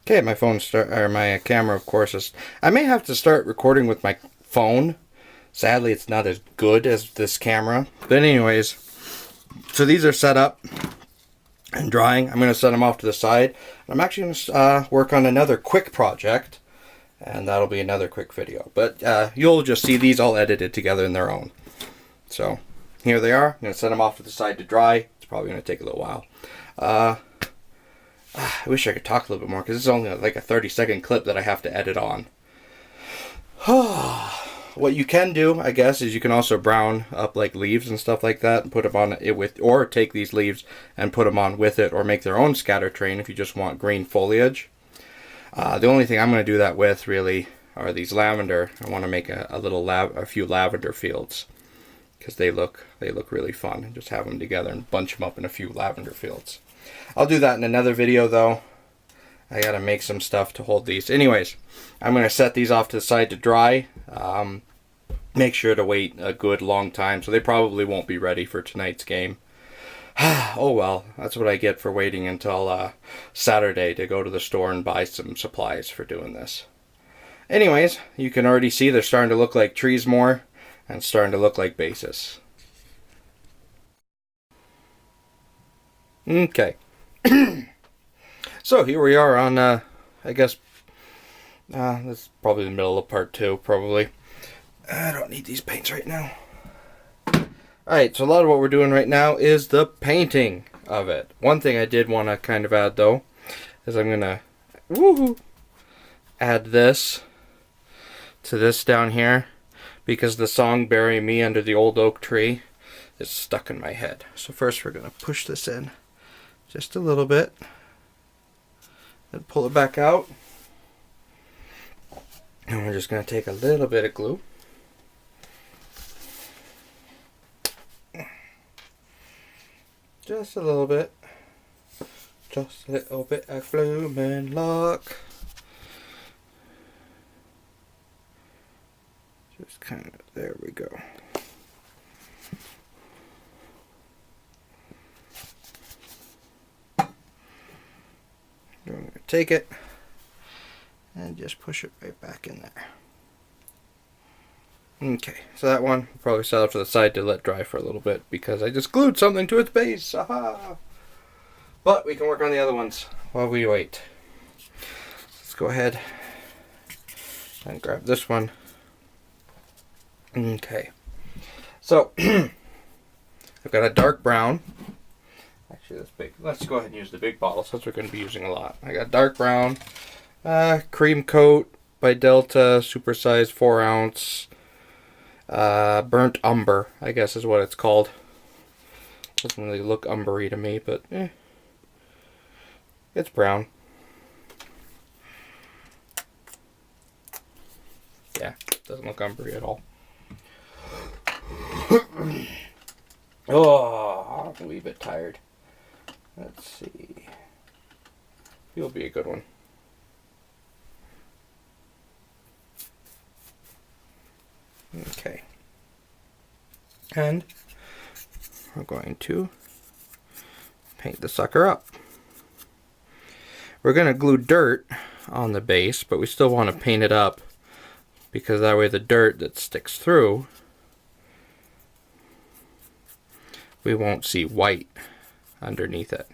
Okay, my my camera, of course, is. I may have to start recording with my phone. Sadly, it's not as good as this camera. But anyways, so these are set up and drying. I'm going to set them off to the side. I'm actually going to work on another quick project, and that'll be another quick video. But you'll just see these all edited together in their own. So here they are. I'm going to set them off to the side to dry. It's probably going to take a little while. I wish I could talk a little bit more because it's only like a 30-second clip that I have to edit on. What you can do, I guess, is you can also brown up like leaves and stuff like that and put them on it with, or take these leaves and put them on with it, or make their own scatter train if you just want green foliage. The only thing I'm going to do that with really are these lavender. I want to make a few lavender fields because they look really fun, and just have them together and bunch them up in a few lavender fields. I'll do that in another video though. I gotta make some stuff to hold these. Anyways, I'm gonna set these off to the side to dry. Make sure to wait a good long time, so they probably won't be ready for tonight's game. Oh well, that's what I get for waiting until Saturday to go to the store and buy some supplies for doing this. Anyways, you can already see they're starting to look like trees more, and starting to look like bases. Okay. So here we are on, I guess, this is probably the middle of part 2, probably. I don't need these paints right now. Alright, so a lot of what we're doing right now is the painting of it. One thing I did want to kind of add, though, is I'm going to add this to this down here, because the song "Bury Me Under the Old Oak Tree" is stuck in my head. So first we're going to push this in just a little bit, and pull it back out, and we're just going to take a little bit of glue, just a little bit of glue and lock. Just kind of, there we go. I'm going to take it and just push it right back in there. Okay, so that one will probably set off to the side to let dry for a little bit because I just glued something to its base. Aha! But we can work on the other ones while we wait. Let's go ahead and grab this one. Okay, so I've got a dark brown. Actually, that's big. Let's go ahead and use the big bottle since we're going to be using a lot. I got dark brown, cream coat by Delta, supersized 4 ounce, burnt umber, I guess is what it's called. Doesn't really look umbery to me, but it's brown. Yeah, doesn't look umbery at all. Oh, I'm a wee bit tired. Let's see. You'll be a good one. Okay. And we're going to paint the sucker up. We're going to glue dirt on the base, but we still want to paint it up because that way the dirt that sticks through, we won't see white underneath it.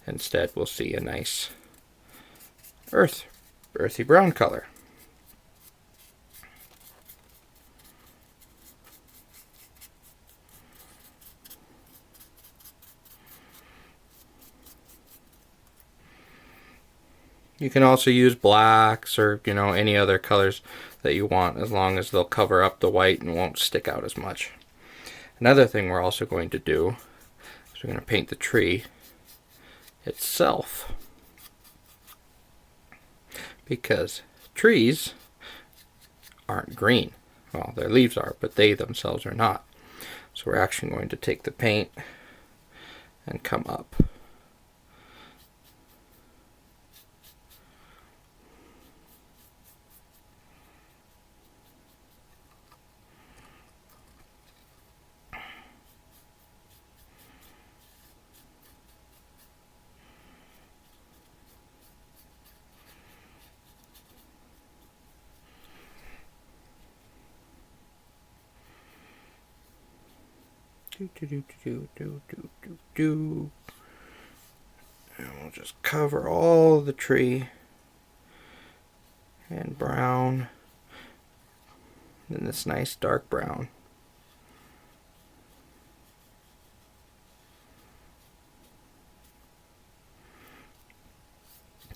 Instead, we'll see a nice earthy brown color. You can also use blacks or, any other colors that you want, as long as they'll cover up the white and won't stick out as much. Another thing we're also going to do is we're going to paint the tree itself, because trees aren't green. Well, their leaves are, but they themselves are not. So we're actually going to take the paint and come up. Do, do, do, do, do, do, do, do. And we'll just cover all the tree in brown. And this nice dark brown.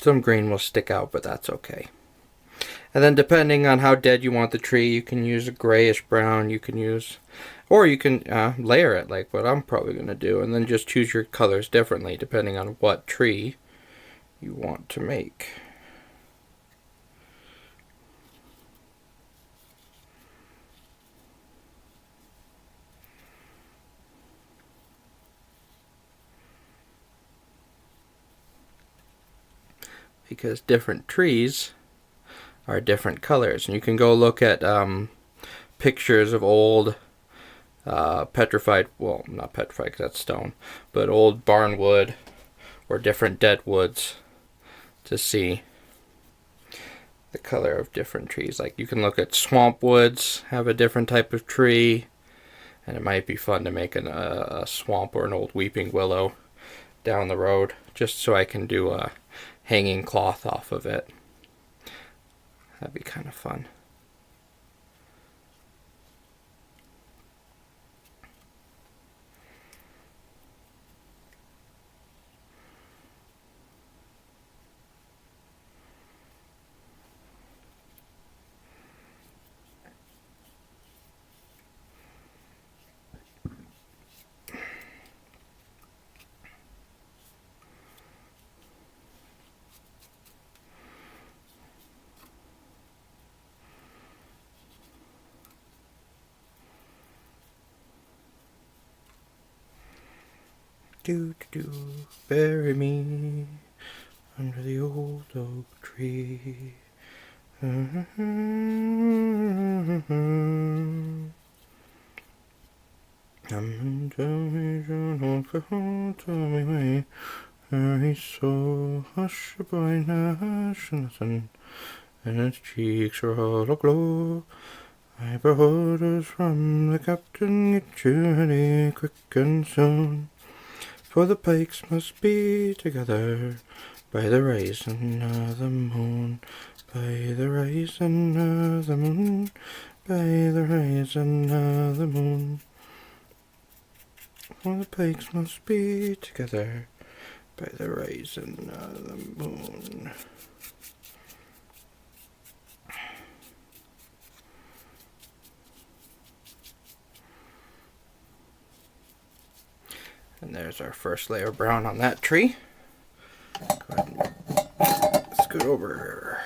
Some green will stick out, but that's okay. And then depending on how dead you want the tree, you can use a grayish brown, you can use, or you can layer it like what I'm probably going to do, and then just choose your colors differently depending on what tree you want to make. Because different trees are different colors, and you can go look at pictures of old petrified, well, not petrified because that's stone, but old barnwood or different dead woods to see the color of different trees. Like you can look at swamp woods, have a different type of tree, and it might be fun to make a swamp or an old weeping willow down the road, just so I can do a hanging cloth off of it. That'd be kind of fun. Do do do, bury me under the old oak tree. Tell me why he's so hushed by Nash in the sun, and his cheeks are all aglow. I brought orders from the captain, get you ready quick and soon. For the pikes must be together by the rising of the moon, by the rising of the moon, by the rising of the moon. For the pikes must be together by the rising of the moon. And there's our first layer of brown on that tree. Go ahead and scoot over.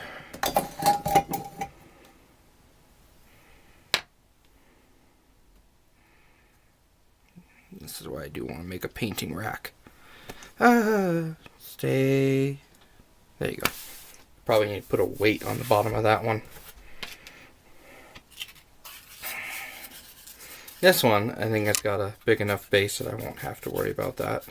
This is why I do want to make a painting rack. Stay. There you go. Probably need to put a weight on the bottom of that one. This one, I think it's got a big enough base that I won't have to worry about that.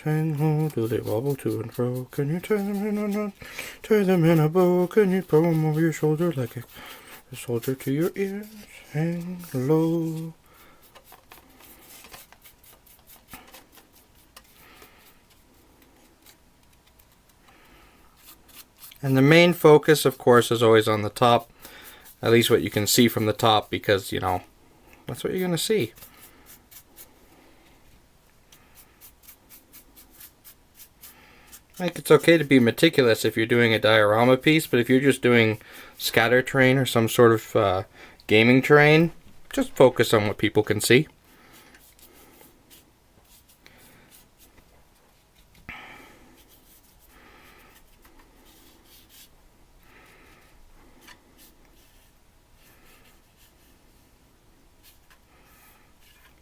Hang low, do they wobble to and fro? Can you tie them in a knot? Tie them in a bow? Can you throw them over your shoulder like a soldier to your ears? Hang low. And the main focus, of course, is always on the top. At least what you can see from the top, because, you know, that's what you're going to see. Like, it's okay to be meticulous if you're doing a diorama piece, but if you're just doing scatter terrain or some sort of gaming terrain, just focus on what people can see.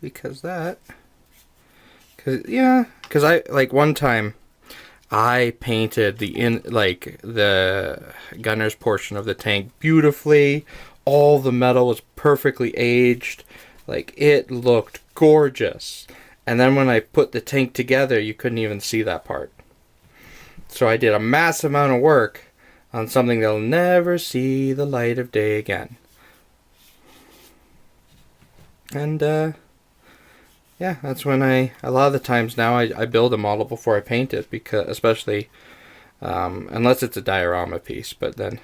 because I, like, one time I painted the gunner's portion of the tank beautifully. All the metal was perfectly aged. Like, it looked gorgeous. And then when I put the tank together, you couldn't even see that part. So I did a massive amount of work on something that'll never see the light of day again. And, yeah, that's when a lot of the times now I build a model before I paint it, because especially, unless it's a diorama piece, but then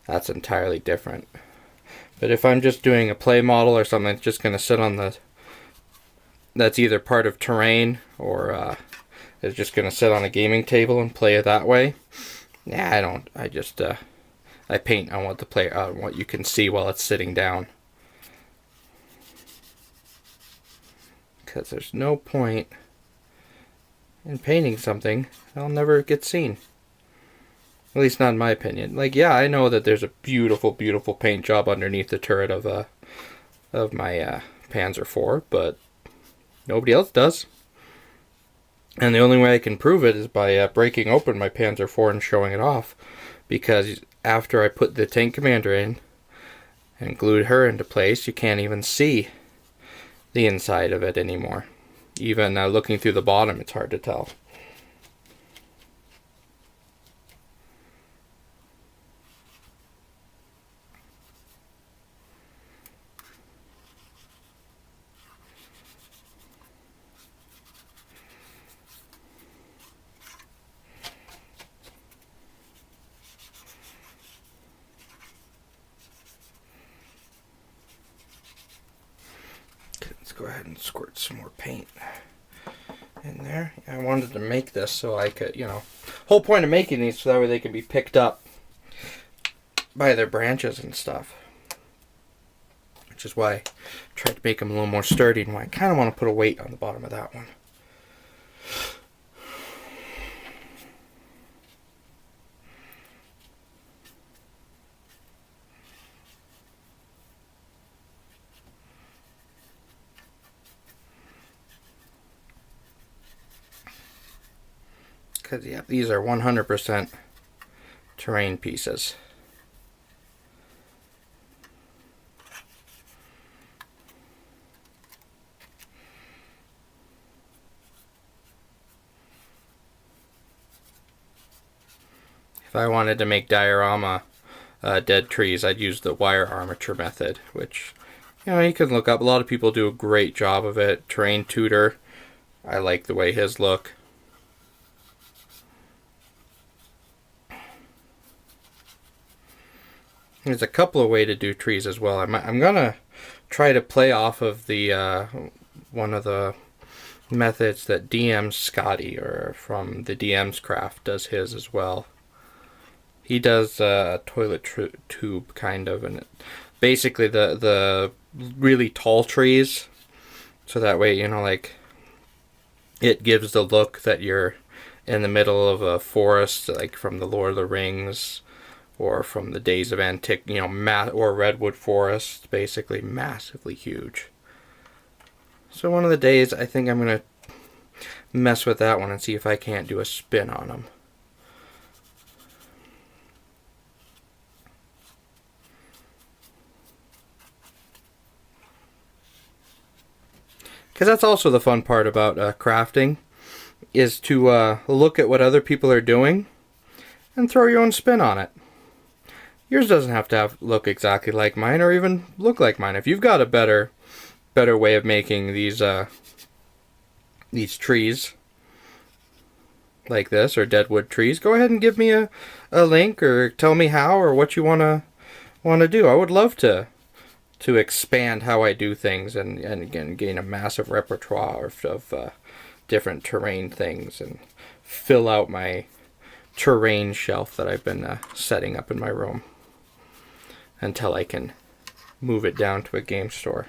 that's entirely different. But if I'm just doing a play model or something that's just going to sit on that's either part of terrain or is just going to sit on a gaming table and play it that way, I paint on what you can see while it's sitting down. Because there's no point in painting something that'll never get seen. At least not in my opinion. Like, yeah, I know that there's a beautiful, beautiful paint job underneath the turret of my Panzer IV, but nobody else does. And the only way I can prove it is by breaking open my Panzer IV and showing it off. Because after I put the tank commander in and glued her into place, you can't even see the inside of it anymore. Even looking through the bottom, it's hard to tell. Let's go ahead and squirt some more paint in there. I wanted to make this so I could, whole point of making these so that way they can be picked up by their branches and stuff. Which is why I tried to make them a little more sturdy, and why I kind of want to put a weight on the bottom of that one. Because, yeah, these are 100% terrain pieces. If I wanted to make diorama dead trees, I'd use the wire armature method, which, you can look up. A lot of people do a great job of it. Terrain Tutor, I like the way his look. There's a couple of ways to do trees as well. I'm gonna try to play off of the one of the methods that DM Scotty, or from the DM's Craft, does his as well. He does a toilet tube kind of, and basically the really tall trees, so that way it gives the look that you're in the middle of a forest, like from the Lord of the Rings. Or from the Days of Antique, or Redwood Forest, basically massively huge. So one of the days, I think I'm going to mess with that one and see if I can't do a spin on them. Because that's also the fun part about crafting, is to look at what other people are doing and throw your own spin on it. Yours doesn't have to look exactly like mine, or even look like mine. If you've got a better way of making these trees like this, or deadwood trees, go ahead and give me a link, or tell me how, or what you wanna do. I would love to expand how I do things, and again gain a massive repertoire of different terrain things, and fill out my terrain shelf that I've been setting up in my room until I can move it down to a game store.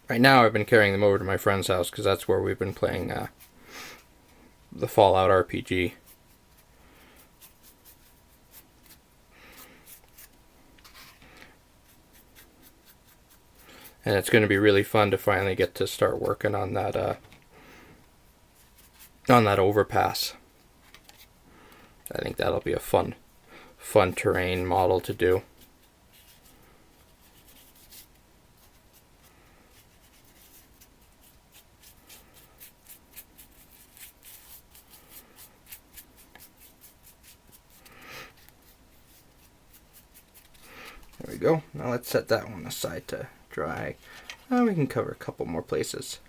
Right now I've been carrying them over to my friend's house because that's where we've been playing the Fallout RPG. And it's going to be really fun to finally get to start working on that overpass. I think that'll be a fun terrain model to do. There we go. Now let's set that one aside to dry. We can cover a couple more places.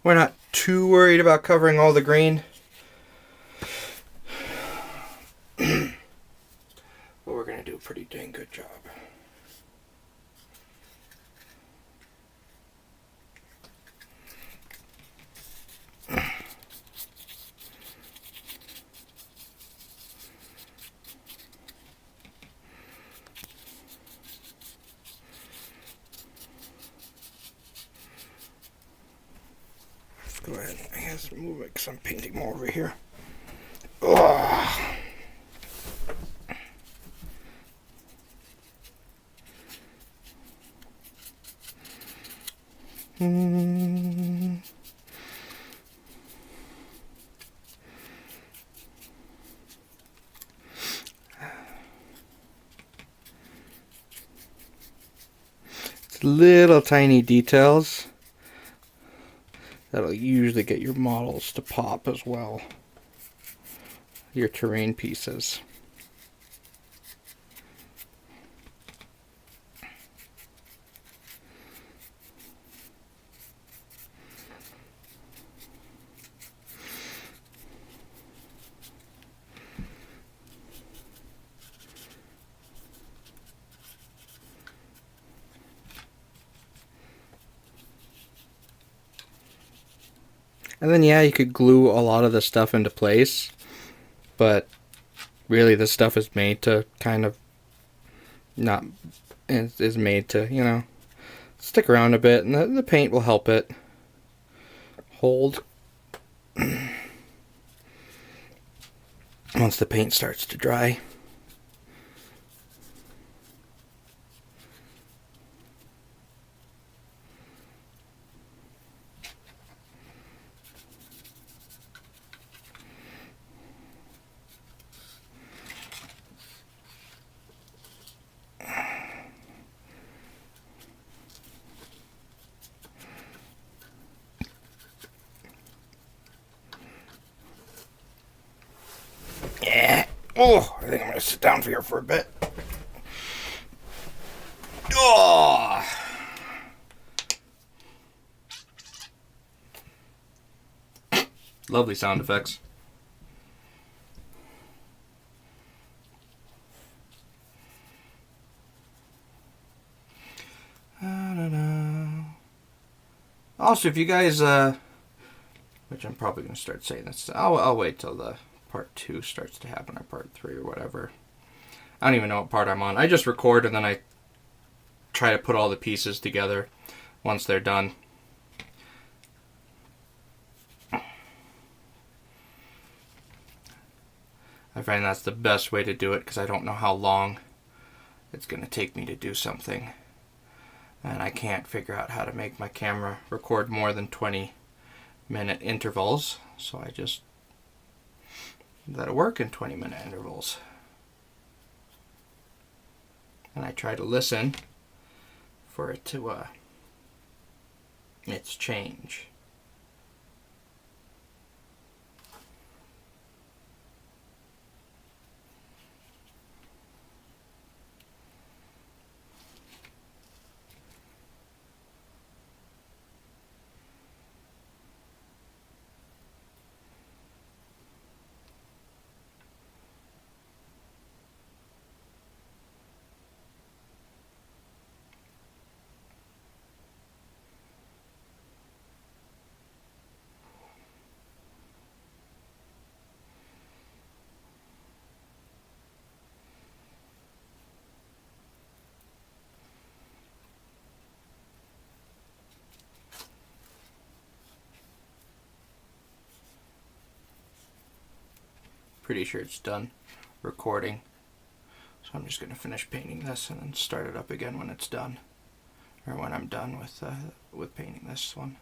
We're not too worried about covering all the green. But we're going to do a pretty dang good job. Go ahead, I guess move it because I'm painting more over here. Ugh. It's little tiny details that'll usually get your models to pop as well. Your terrain pieces. And then yeah, you could glue a lot of the stuff into place, but really this stuff is made to kind of not, is made to, you know, stick around a bit, and the paint will help it hold once the paint starts to dry. Yeah. Oh, I think I'm gonna sit down here for a bit. Oh. Lovely sound effects. Also, if you guys, which I'm probably going to start saying this, I'll wait till the part 2 starts to happen, or part 3 or whatever. I don't even know what part I'm on. I just record and then I try to put all the pieces together once they're done. I find that's the best way to do it because I don't know how long it's going to take me to do something. And I can't figure out how to make my camera record more than 20-minute intervals. So I just let it work in 20-minute intervals. And I try to listen for it to, its change. Pretty sure it's done recording. So I'm just going to finish painting this and then start it up again when it's done, or when I'm done with painting this one.